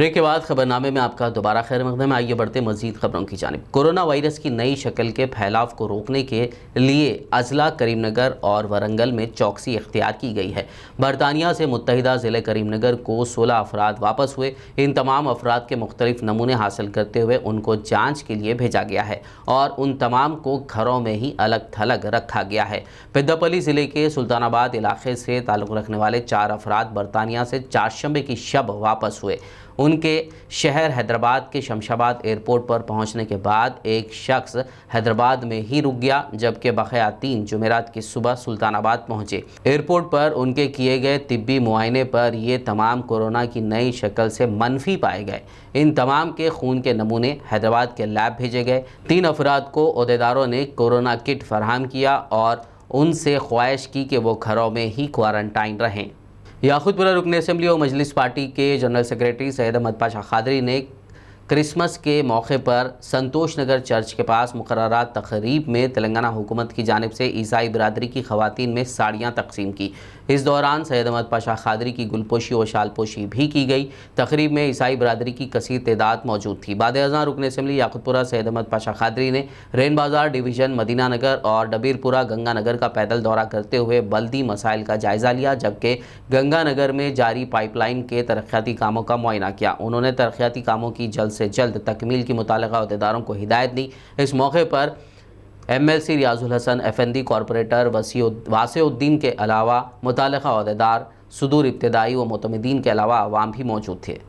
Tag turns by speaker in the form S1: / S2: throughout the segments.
S1: Break के बाद खबरनामे में आपका दोबारा खैर मकदम। आइए बढ़ते मजीद खबरों की जानिब। कोरोना वायरस की नई शक्ल के फैलाव को रोकने के लिए अजला करीमनगर और वरंगल में चौकसी इख्तियार की गई है। बरतानिया से मुत्तहिदा ज़िले करीमनगर को 16 अफराद वापस हुए। इन तमाम अफराद के मुख्तलिफ नमूने हासिल करते हुए उनको जाँच के लिए भेजा गया है और उन तमाम को घरों में ही अलग थलग रखा गया है। पेद्दापल्ली ज़िले के सुल्तानाबाद इलाके से ताल्लुक़ रखने वाले 4 अफराद बरतानिया से चारशंबे की शब वापस हुए। उनके शहर हैदराबाद के शमशाबाद एयरपोर्ट पर पहुंचने के बाद एक शख्स हैदराबाद में ही रुक गया, जबकि बक़िया 3 जुमेरात की सुबह सुल्तानाबाद पहुंचे। एयरपोर्ट पर उनके किए गए तिब्बी मुआयने पर ये तमाम कोरोना की नई शक्ल से मनफी पाए गए। इन तमाम के खून के नमूने हैदराबाद के लैब भेजे गए। 3 अफराद को ओहदेदारों ने कोरोना किट फराहम किया और उनसे ख्वाहिश की कि वो घरों में ही क्वारंटाइन रहें। याकूतपुरा रुकन असम्बली और मजलिस पार्टी के जनरल सेक्रेटरी सैयद अहमद पाशा खादरी ने क्रिसमस के मौके पर संतोष नगर चर्च के पास मुकर्ररा तकरीब में तेलंगाना हुकूमत की जानिब से ईसाई बिरादरी की ख़वातीन में साड़ियाँ तकसीम की। इस दौरान सैयद अहमद पाशा खादरी की गुलपोशी व शालपोशी भी की गई। तकरीब में ईसाई बिरादरी की कसीर तादाद मौजूद थी। बाद अज़ां रुकन असम्बली याकूतपुरा सैयद अहमद पाशा खादरी ने रेन बाज़ार डिवीज़न मदीना नगर और डबीरपुरा गंगा नगर का पैदल दौरा करते हुए बल्दी मसाइल का जायज़ा लिया, जबकि गंगा नगर में जारी पाइपलाइन के तरक्याती कामों का मुआयना किया। उन्होंने तरक्याती कामों की जल्द से जल्द तकमील की मुतालिका अहदेदारों को हिदायत दी। इस मौके पर MLC Riyazul Hasan F&D, corporator वासिउद्दीन के अलावा मुतालिका अहदेदार, सुदूर इब्तदाई व मुतमदीन के अलावा अवाम भी मौजूद थे।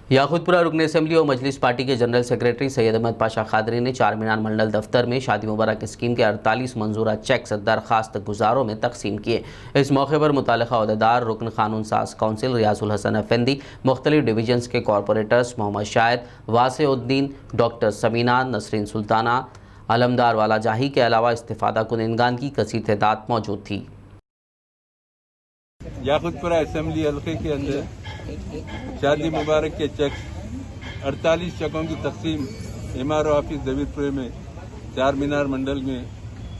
S1: याकूतपुरा रुकन असम्बली और मजलिस पार्टी के जनरल सेक्रेटरी सैयद अहमद पाशा खादरी ने चार मीनार मंडल दफ्तर में शादी मुबारक स्कीम के 48 मंजूरा चेक्स दरखास्त गुजारों में तकसीम किए। इस मौके पर मुतालिका अहदेदार, रुकन कानून साज काउंसिल रियाजुल हसन एफएनडी, मुख्तलिफ डिवीजन्स के कॉरपोरेटर्स मोहम्मद शाहिद, वासिउद्दीन, डॉक्टर समीना, नसरीन सुल्ताना, अलमदार वाला जाही के अलावा इस्तिफादा कुनिंदगान की कसीर तादाद मौजूद थी।
S2: याकूतपुरा असम्बली हल्के के अंदर शादी मुबारक के चेक 48 चेकों की तकसीम MRO ऑफिस दबीरपुर में 4 मीनार मंडल में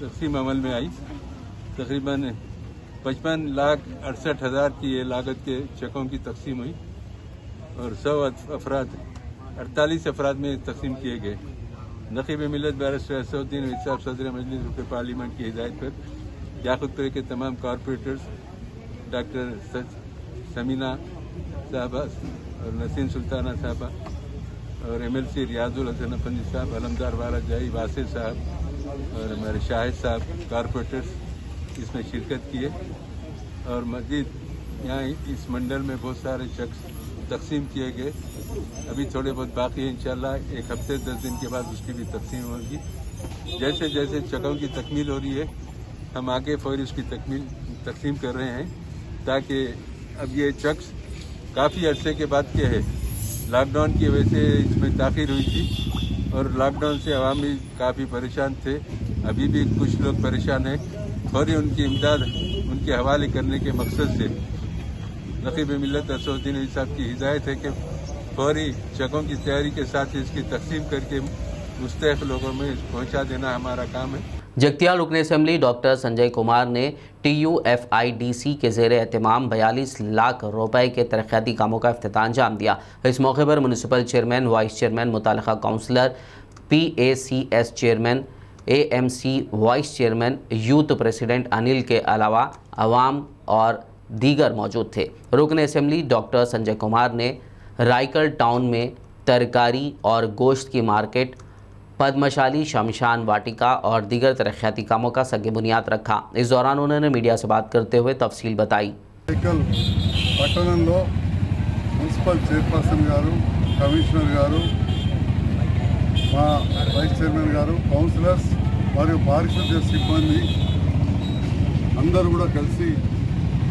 S2: तकसीम अमल में आई। तकरीबन 55,68,000 की ये लागत के चेकों की तकसीम हुई और 100 अफराद 48 अफराद में तकसीम किए गए। नकीब मिलत बैरिस्टर असदुद्दीन साहब सदर मजलिस पार्लियामेंट की हिदायत पर याकूतपुरा के तमाम कॉरपोरेटर्स, डॉक्टर समीना साहबा और नसीन सुल्ताना साहबा और MLC रियाजुल हसन अफंदी साहब, अलमदार वाला जाही, वासिर साहब और हमारे शाहिद साहब कॉरपोरेटर्स इसमें शिरकत किए। और मजीद यहाँ इस मंडल में बहुत सारे शख्स तकसीम किए गए। अभी थोड़े बहुत बाकी है, इंशाल्लाह 1 हफ्ते 10 दिन के बाद उसकी भी तकसीम होगी। जैसे जैसे चकों की तकमील हो रही है हम आगे फौरी उसकी तकसीम कर रहे हैं, ताकि अब ये चक्स काफ़ी अरसे के बाद के है। लॉकडाउन की वजह से इसमें ताख़ीर हुई थी और लॉकडाउन से अवाम भी काफ़ी परेशान थे। अभी भी कुछ लोग परेशान हैं। फौरी उनकी इमदाद उनके हवाले करने के मकसद से नकीब मिलत असदुद्दीन साहब की हिदायत है कि फौरी चकों की तैयारी के साथ इसकी तकसीम करके मुस्तहक़ लोगों में पहुँचा देना हमारा काम है।
S1: जगतियाल रुकन असम्बली डॉक्टर संजय कुमार ने TUFIDC के ज़ेर एहतमाम 42 लाख रुपए के तरक्याती कामों का इफ्तिताह अंजाम दिया। इस मौके पर म्यूनसिपल चेयरमैन, वाइस चेयरमैन, मुतालिका councillor, PACS chairman, AMC vice chairman, youth president Anil के अलावा अवाम और दीगर मौजूद थे। रुकन असम्बली डॉक्टर संजय कुमार ने रायकल टाउन में तरकारी और गोश्त की मार्केट, पद्मशाली शमशान वाटिका और दीगर तरक्याती कामों का सगे बुनियाद रखा। इस दौरान उन्होंने मीडिया से बात करते हुए तफसील बताई।
S3: పట్టణంలో మున్సిపల్ చైర్పర్సన్ గారు, కమిషనర్ గారు, మా వైస్ చైర్మన్ గారు, కౌన్సిలర్స్ మరియు పారిశుద్ధ్య సిబ్బంది అందరూ కూడా కలిసి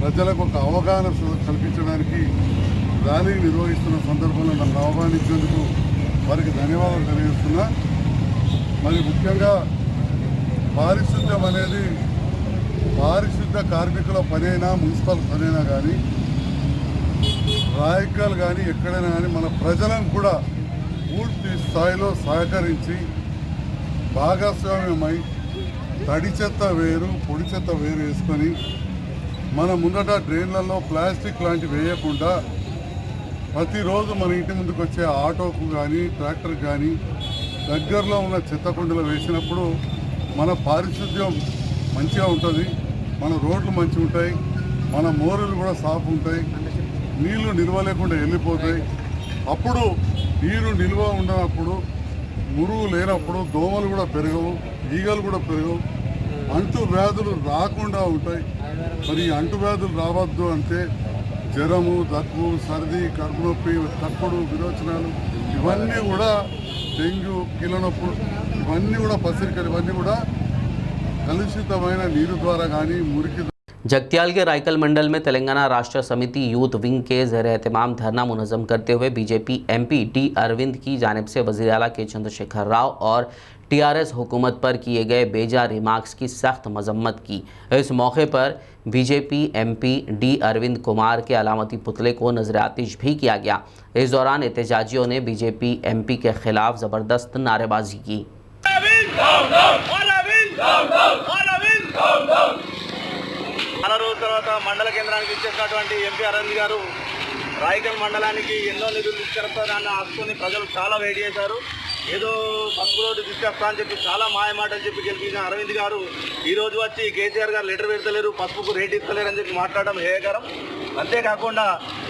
S3: ప్రజలకు ఒక అవగాహన కల్పించడానికి ర్యాలీ నిర్వహిస్తున్న సందర్భంలో నన్ను ఆహ్వానించేందుకు వారికి ధన్యవాదాలు తెలియజేస్తున్నా। మరి ముఖ్యంగా పారిశుద్ధ్యం అనేది పారిశుద్ధ్య కార్మికుల పనైనా, మున్సిపల్ పనైనా కానీ, రాయకల్ కానీ ఎక్కడైనా కానీ మన ప్రజలను కూడా పూర్తి స్థాయిలో సహకరించి భాగస్వామ్యమై తడి చెత్త వేరు, పొడి చెత్త వేరు వేసుకొని మన ముందట డ్రైన్లలో ప్లాస్టిక్ లాంటివి వేయకుండా ప్రతిరోజు మన ఇంటి ముందుకు వచ్చే ఆటోకు కానీ ట్రాక్టర్కి కానీ దగ్గరలో ఉన్న చెత్త కుండీలో వేసినప్పుడు మన పారిశుద్ధ్యం మంచిగా ఉంటుంది, మన రోడ్లు మంచిగా ఉంటాయి, మన మోరులు కూడా సాఫ్ ఉంటాయి, నీళ్లు నిల్వ లేకుండా వెళ్ళిపోతాయి. అప్పుడు నీరు నిల్వ ఉండనప్పుడు మురుగు లేనప్పుడు దోమలు కూడా పెరగవు, ఈగలు కూడా పెరగవు, అంటు వ్యాధులు రాకుండా ఉంటాయి. మరి ఈ అంటు వ్యాధులు రావద్దు అంటే జ్వరము, దగ్గు, సర్ది, కడుపు నొప్పి, తక్కుడు, విరోచనాలు ఇవన్నీ కూడా, డెంగ్యూ, కీళ్ళనొప్పులు ఇవన్నీ కూడా, పసిరికలు ఇవన్నీ కూడా కలుషితమైన నీరు ద్వారా కానీ మురికి।
S1: जगत्याल के रायकल मंडल में तेलंगाना राष्ट्र समिति यूथ विंग के ज़ेर एहतमाम धरना मुनज़्ज़म करते हुए बीजेपी एमपी डी अरविंद की जानिब से वज़ीर आला के चंद्रशेखर राव और टीआरएस हुकूमत पर किए गए बेजा रिमार्क्स की सख्त मजम्मत की। इस मौके पर BJP MP D Arvind Kumar के अलामती पुतले को नजर आतिश भी किया गया। इस दौरान एहतजाजियों ने बीजेपी एमपी के खिलाफ ज़बरदस्त नारेबाजी की।
S4: చాలా రోజుల తర్వాత మండల కేంద్రానికి ఇచ్చేసినటువంటి ఎంపీ అరవింద్ గారు రాయకల్ మండలానికి ఎన్నో నిధులు తీసుకెళ్తారని ఆసుకొని ప్రజలు చాలా వెయిట్ చేశారు. ఏదో పసుపు రోడ్డు తీసుకొస్తా అని చెప్పి చాలా మాయమాటలు చెప్పి గెలిచిన అరవింద్ గారు ఈ రోజు వచ్చి కేసీఆర్ గారు లెటర్ పెడతలేరు, పసుపుకు రేట్ ఇస్తలేరు అని చెప్పి మాట్లాడడం హేయకరం. అంతేకాకుండా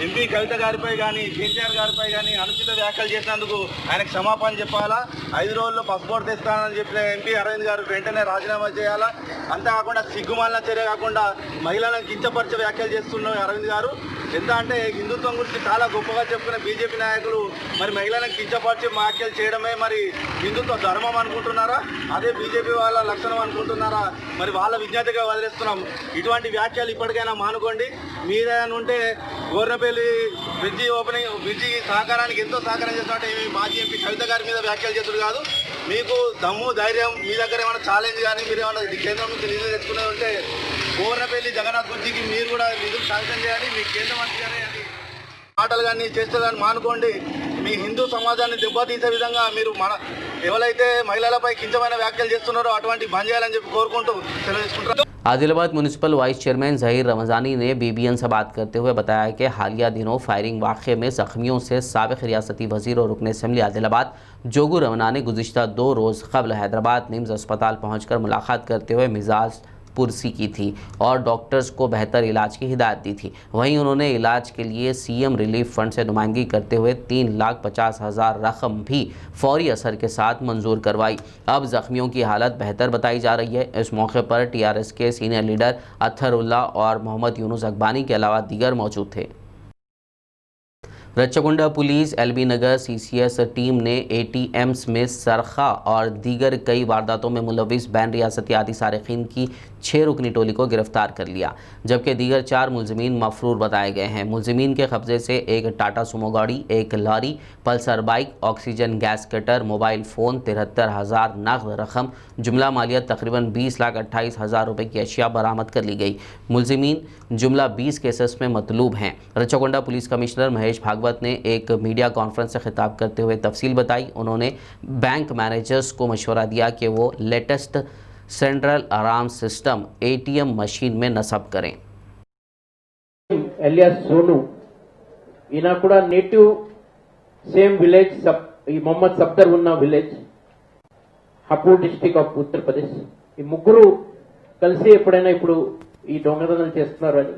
S4: ఎంపీ కవిత గారిపై కానీ కేసీఆర్ గారిపై కానీ అనుచిత వ్యాఖ్యలు చేసినందుకు ఆయనకు క్షమాపణ చెప్పాలా. 5 రోజుల్లో పసుపు బోర్డు తెస్తానని చెప్పిన ఎంపీ అరవింద్ గారు వెంటనే రాజీనామా చేయాలా. అంతేకాకుండా సిగ్గుమాలిన చర్య కాకుండా మహిళలను కించపరిచే వ్యాఖ్యలు చేస్తున్న అరవింద్ గారు ఎంత అంటే హిందుత్వం గురించి చాలా గొప్పగా చెప్పుకునే బీజేపీ నాయకులు మరి మహిళలను కించపరిచే వ్యాఖ్యలు చేయడమే మరి హిందుత్వ ధర్మం అనుకుంటున్నారా, అదే బీజేపీ వాళ్ళ లక్షణం అనుకుంటున్నారా? మరి వాళ్ళ విజ్ఞతగా వదిలేస్తున్నాం. ఇటువంటి వ్యాఖ్యలు ఇప్పటికైనా మానుకోండి. మీరేమైనా ఉంటే గోర్నపల్లి బ్రిడ్జి సహకారానికి ఎంతో సహకారం చేస్తున్నట్టు మాజీ ఎంపీ కవిత గారి మీద వ్యాఖ్యలు చేతుడు కాదు. మీకు దమ్ము ధైర్యం మీ దగ్గర ఏమైనా ఛాలెంజ్ కానీ మీరు ఏమైనా కేంద్రం నుంచి నిధులు తెచ్చుకునే ఉంటే గోర్నపల్లి జగన్నాథ్ బ్రిడ్జికి మీరు కూడా నిధులు శాంక్షన్ చేయాలి. మీ కేంద్ర మంత్రి గారే మాటలు కానీ చేస్తే కానీ మానుకోండి. మీ హిందూ సమాజాన్ని దెబ్బతీసే విధంగా మీరు ఎవరైతే మహిళలపై కించమైన వ్యాఖ్యలు చేస్తున్నారో అటువంటి బంద్ చేయాలని చెప్పి కోరుకుంటూ సెలవు తీసుకుంటారు।
S1: Adilabad municipal vice chairman Zaheer Ramzani ने BBN से बात करते हुए बताया कि हालिया दिनों फायरिंग वाक़े में ज़ख्मियों से साबिक़ रियासती वज़ीर और रुकन असम्बली आदिलाबाद जोगू रमना ने गुज़िश्ता 2 रोज़ क़ब्ल हैदराबाद निम्स अस्पताल पहुँचकर मुलाकात करते हुए मिजाज पुरसी की थी और डॉक्टर्स को बेहतर इलाज की हिदायत दी थी। वहीं उन्होंने इलाज के लिए सीएम रिलीफ फंड से नुमाइंदगी करते हुए 3,50,000 रकम भी फौरी असर के साथ मंजूर करवाई। अब ज़ख्मियों की हालत बेहतर बताई जा रही है। इस मौके पर टीआरएस के सीनियर लीडर अत्थरुल्ला और मोहम्मद यूनुस अकबानी के अलावा दीगर मौजूद थे। रच्चकुंडा पुलिस एलबी नगर CCS टीम ने ATMs में सरखा और दीगर कई वारदातों में मुलविस बैन रियासती आदि सारिकीन की 6 रुकनी टोली को गिरफ्तार कर लिया, जबकि दीगर 4 मुलजिमीन मफरूर बताए गए हैं। मुलजिमीन के कब्जे से एक टाटा सुमो गाड़ी, एक lorry, Pulsar bike, oxygen gas cutter, mobile phone, 73,000 नगद रकम, जुमला मालियत तकरीबन 20,28,000 रुपये की अशिया बरामद कर ली गई। मुलजिमीन जुमला 20 केसेस में मतलूब हैं। रच्चकुंडा पुलिस कमिश्नर महेश भागवत ने एक मीडिया कॉन्फ्रेंस से खिताब करते हुए तफसील बताई। उन्होंने बैंक मैनेजर्स को मशवरा दिया कि वो latest central alarm system ATM machine में नस्ब करें।
S5: ఎలియాస్ సోను ఈయన కూడా నేటివ్ సేమ్ విలేజ్ ఈ మొహమ్మద్ సఫ్దర్ ఉన్న village Hapur district of Uttar Pradesh. ఈ ముగ్గురు కలిసి ఎప్పుడైనా ఇప్పుడు ఈ దొంగతనాలు చేస్తున్నారు అని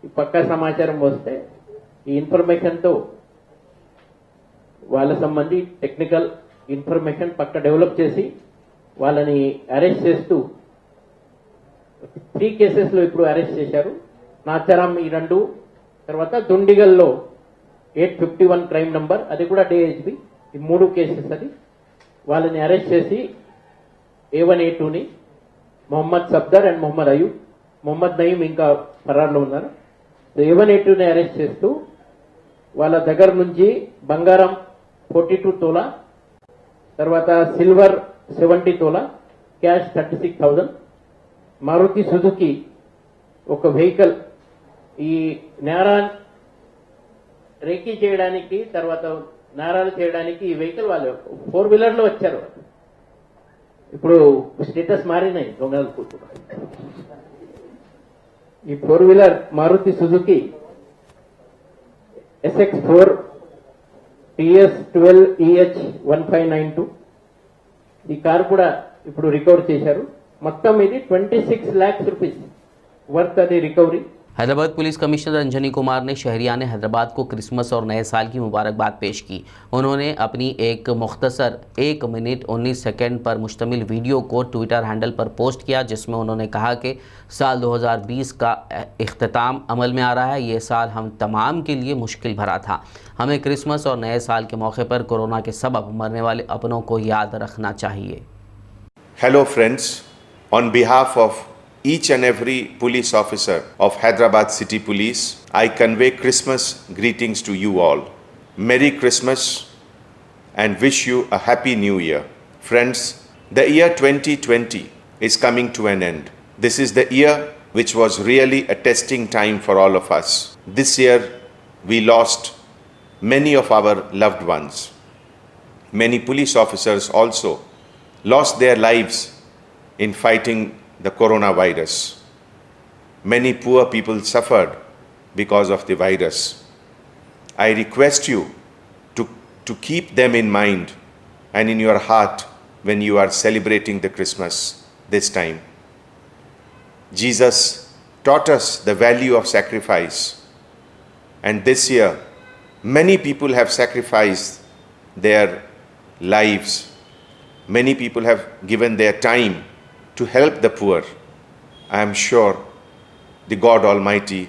S5: ఈ పక్కా సమాచారం వస్తే ఈ ఇన్ఫర్మేషన్ తో వాళ్ళ సంబంధి టెక్నికల్ ఇన్ఫర్మేషన్ పక్క డెవలప్ చేసి వాళ్ళని అరెస్ట్ చేస్తూ 3 కేసెస్ లో ఇప్పుడు అరెస్ట్ చేశారు. నాచారం ఈ 2, తర్వాత దుండిగల్లో 851 క్రైమ్ నంబర్, అది కూడా DHB. ఈ 3 కేసెస్ అది వాళ్ళని అరెస్ట్ చేసి A1 A2ని మొహమ్మద్ సఫ్దర్ అండ్ మొహమ్మద్ అయూబ్, మొహమ్మద్ నయీం ఇంకా ఫరార్లో ఉన్నారు. A1 A2ని అరెస్ట్ చేస్తూ వాళ్ళ దగ్గర నుంచి బంగారం 42 తోలా, తర్వాత సిల్వర్ 70 తోలా, క్యాష్ 36,000, మారుతి సుజుకి ఒక వెహికల్ ఈ నేరాన్ని రేకీ చేయడానికి తర్వాత నేరాలు చేయడానికి ఈ వెహికల్ వాళ్ళు 4 వీలర్ లో వచ్చారు. ఇప్పుడు స్టేటస్ మారినాయి దొంగలకు. ఈ 4 wheeler Maruti Suzuki SX4 TS12EH1592 ఈ కారు కూడా ఇప్పుడు రికవర్ చేశారు. మొత్తం ఇది 26 lakhs rupees వర్త్ అది recovery.
S1: Hyderabad police commissioner Anjani Kumar ने शहरियान हैदराबाद को क्रिसमस और नए साल की मुबारकबाद पेश की. उन्होंने अपनी एक मुख्तसर 1 मिनट 19 सेकंड पर मुश्तमिल वीडियो को ट्विटर हैंडल पर पोस्ट किया, जिसमें उन्होंने कहा कि साल 2020 का इख्तिताम अमल में आ रहा है. ये साल हम तमाम के लिए मुश्किल भरा था. हमें क्रिसमस और नए साल के मौके पर कोरोना के सबब मरने वाले अपनों को याद रखना चाहिए.
S6: Hello friends, on behalf of each and every police officer of Hyderabad City Police, I convey Christmas greetings to you all. Merry Christmas and wish you a Happy New Year. Friends, the year 2020 is coming to an end. This is the year which was really a testing time for all of us. This year we lost many of our loved ones. Many police officers also lost their lives in fighting the coronavirus. Many poor people suffered because of the virus. I request you to keep them in mind and in your heart when you are celebrating the Christmas this time. Jesus taught us the value of sacrifice, and this year many people have sacrificed their lives. Many people have given their time to help the poor. I am sure the God Almighty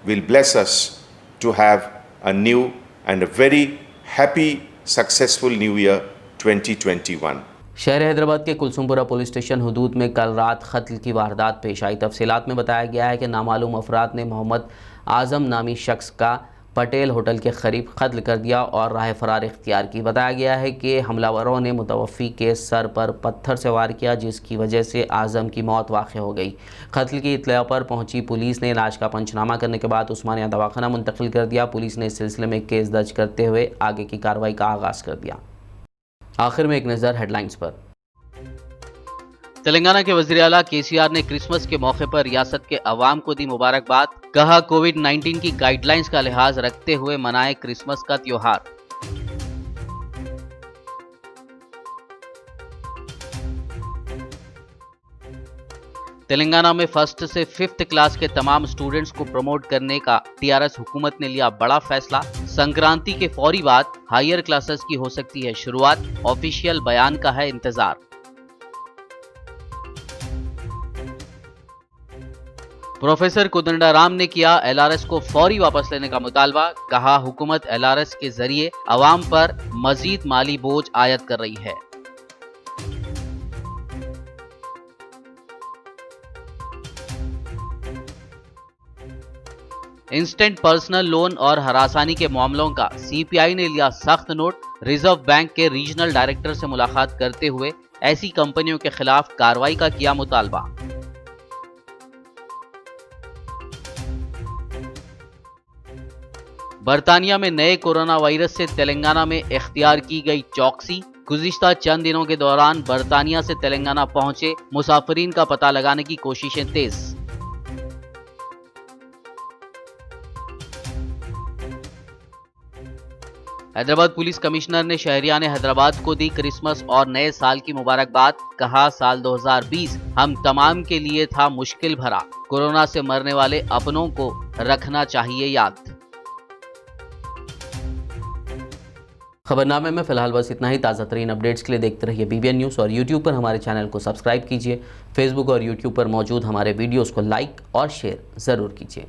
S6: will bless us to have a new and a very happy, successful New Year 2021.
S1: शहर हैदराबाद के Kulsumpura police station हुदूद में कल रात कत्ल की वारदात पेश आई. तफसीलात में बताया गया है कि नामालूम अफराद ने मोहम्मद आज़म नामी शख्स का पटेल होटल के करीब कत्ल कर दिया और राह फरार इख्तियार की. बताया गया है कि हमलावरों ने मुतवफ़ी के सर पर पत्थर से वार किया, जिसकी वजह से आज़म की मौत वाक़ हो गई. कत्ल की इत्तला पर पहुंची पुलिस ने लाश का पंचनामा करने के बाद उस्मानिया दवाखाना मुंतकिल कर दिया. पुलिस ने इस सिलसिले में केस दर्ज करते हुए आगे की कार्रवाई का आगाज़ कर दिया. आखिर में एक नज़र हेडलाइंस पर. तेलंगाना के वज़ीर आला केसीआर ने क्रिसमस के मौके पर रियासत के अवाम को दी मुबारकबाद. कहा कोविड-19 की गाइडलाइंस का लिहाज रखते हुए मनाए क्रिसमस का त्योहार. तेलंगाना में फर्स्ट से 5th क्लास के तमाम स्टूडेंट्स को प्रमोट करने का टीआरएस हुकूमत ने लिया बड़ा फैसला. संक्रांति के फौरी बाद हायर क्लासेस की हो सकती है शुरुआत. ऑफिशियल बयान का है इंतजार. प्रोफेसर कोदंडाराम ने किया एलआरएस को फौरी वापस लेने का मुतालबा. कहा हुकूमत एलआरएस के जरिए अवाम पर मजीद माली बोझ आयद कर रही है. इंस्टेंट पर्सनल लोन और हरासानी के मामलों का सीपीआई ने लिया सख्त नोट. रिजर्व बैंक के रीजनल डायरेक्टर से मुलाकात करते हुए ऐसी कंपनियों के खिलाफ कार्रवाई का किया मुतालबा. बरतानिया में नए कोरोना वायरस से तेलंगाना में इख्तियार की गई चौकसी. गुज़िश्ता चंद दिनों के दौरान बरतानिया से तेलंगाना पहुंचे मुसाफिरीन का पता लगाने की कोशिशें तेज. हैदराबाद पुलिस कमिश्नर ने शहरियान हैदराबाद को दी क्रिसमस और नए साल की मुबारकबाद. कहा साल 2020 हम तमाम के लिए था मुश्किल भरा. कोरोना से मरने वाले अपनों को रखना चाहिए याद. खबरनामे में फिलहाल बस इतना ही. ताज़ा तरीन अपडेट्स के लिए देखते रहिए BBN न्यूज़ और YouTube पर हमारे चैनल को सब्सक्राइब कीजिए. फेसबुक और YouTube पर मौजूद हमारे वीडियोज़ को लाइक और शेयर ज़रूर कीजिए.